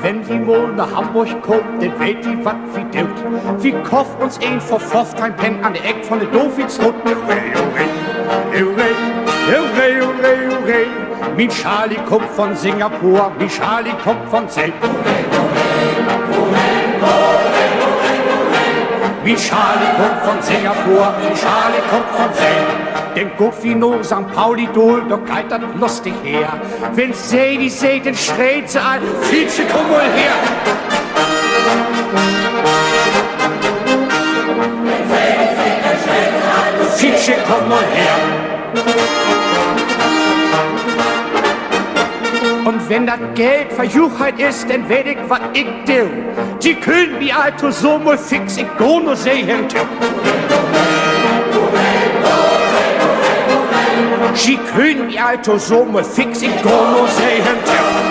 wenn sie mal nach Hamburg kommt, dann weht die wat wie deut. Wir kauft uns ein vor 15 Pen an der Eck von der Doofitstrut. Mein Charlie kommt von Singapur, mein Charlie kommt von Zelt. Mein Charlie kommt von Singapur, mein Charlie kommt von Zelt. Den Guffino St. Pauli-Dol, da geht das lustig her. Wenn's die seht, dann schreit sie an, Fietsche, komm mal her. Fietsche, komm mal her. Und wenn das Geld Verjuchheit ist, dann werd ich, wat ich do. Die können wie alto so mal fix, ich go no sehen. Sie können wie alto so mal fix, ich go no sehen.